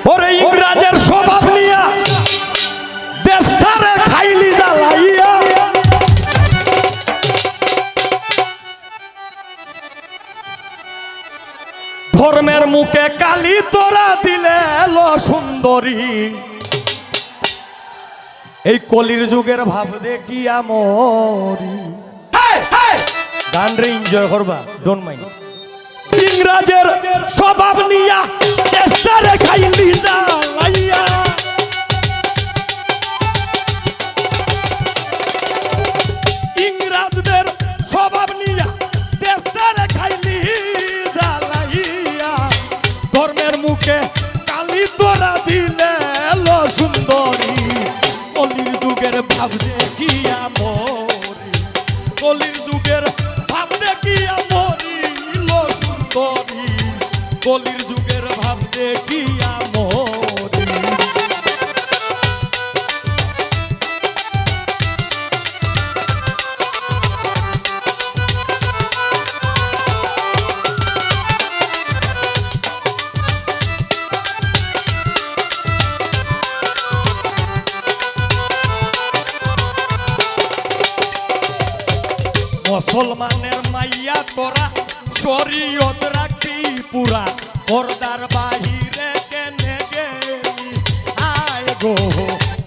ওরে ইংরাজের স্বভাব নিয়া দেশটারে খাইলি জ্বালাইয়া ধর্মের মুখে কালি তোরা দিলে এলো সুন্দরী এই কলির যুগের ভাব দেখি আমরি গানরে এনজয় করবা ডোন্ট মাইন্ড ইংরাজের স্বভাব নিয়া দেশটারে খাইলি জ্বালাইয়া ইংরাজদের স্বভাব নিয়া দেশটারে খাইলি জ্বালাইয়া ধর্মের মুখে কালি তোরা দিলে এলো সুন্দরী কলির যুগের ভাব দেখিয়া মরি কলির যুগের ভাব দেখিয়া মরি লো সুন্দরী কলির যুগের ভাব দেখিয়া মরি মুসলমানের মাইয়া তোরা শরীয়ত রাখবি পুরা পর্দার বাহিরে কেনে গেলি আয় গো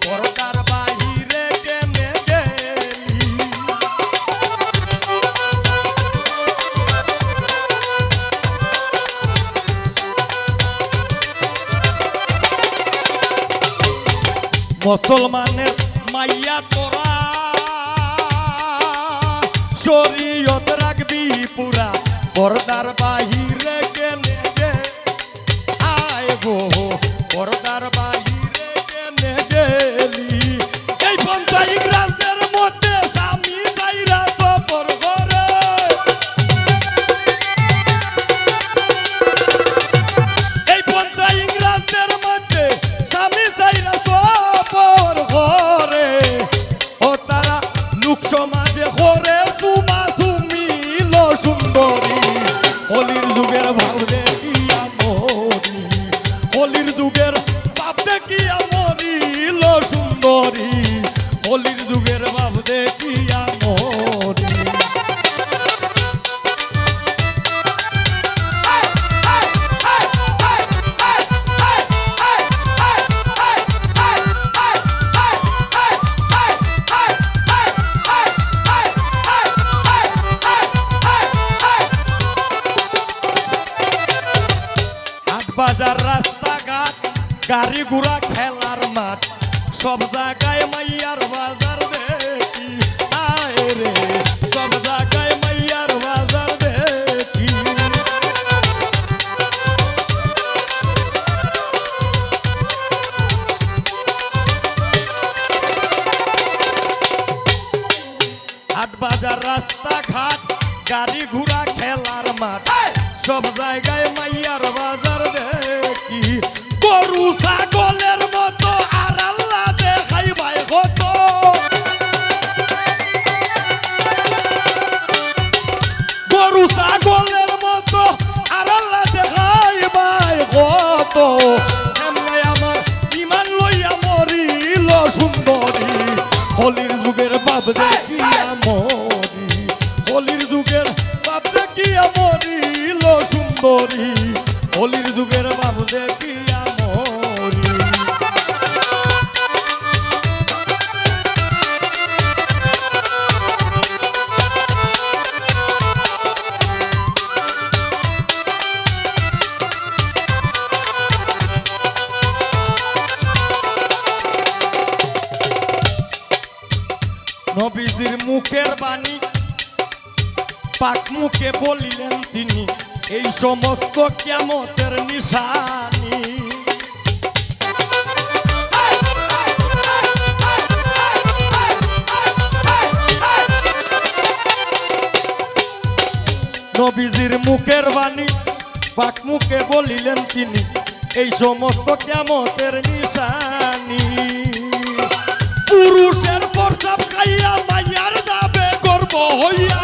পর্দার বাহিরে কেনে গেলি মুসলমানের মাইয়া তোরা শরীয়ত রাখবি পুরা পর্দার বাহিরে কেনে গে আয় গো পর্দার বাহিরে কেনে গেলি এই পন্থা ইংরাজদের মধ্যে স্বামী যাইরা সফর করে এই পন্থা ইংরাজদের মধ্যে স্বামী যাইরা সফর করে ও তারা লোক সমাজে করে সুন্দরী কলির যুগের ভাব দেখিয়া মরি কলির যুগের ভাব দেখিয়া মরি লো সুন্দরী কলির যুগের ভাব দেখিয়া মরি বাজার রাস্তাঘাট গাড়ি ঘোড়া খেলার মাঠ সব জায়গায় মাইয়ার বাজার দেখি আয় রে সব জায়গায় মাইয়ার বাজার দেখি হাট বাজার রাস্তাঘাট গাড়ি ঘোড়া খেলার মাঠ সব জায়গায় মাইয়ার বাজার দেখি গরু ছাগলের মতো আর আল্লাহ দেখাই ভাই কত গরু ছাগলের মতো আর আল্লাহ দেখাই ভাই কত এমনি আমার ইমান লইয়া মরিল সুন্দরী কলির যুগের বাপ দেখিয়া মরি কলির যুগের বাপ দেখিয়া মরিল সুন্দরী কলির যুগের বাপ দেখিয়া মরি নবীজির মুখের বাণী পাক মুখে বলিলেন তিনি এই সমস্ত কিয়ামতের নিশানি নবীজির মুখের বাণী পাক মুখে বলিলেন তিনি এই সমস্ত কিয়ামতের নিশানি পুরুষের প্রস্তাব খাইয়া মাইয়ার যাবে গর্ব হইয়া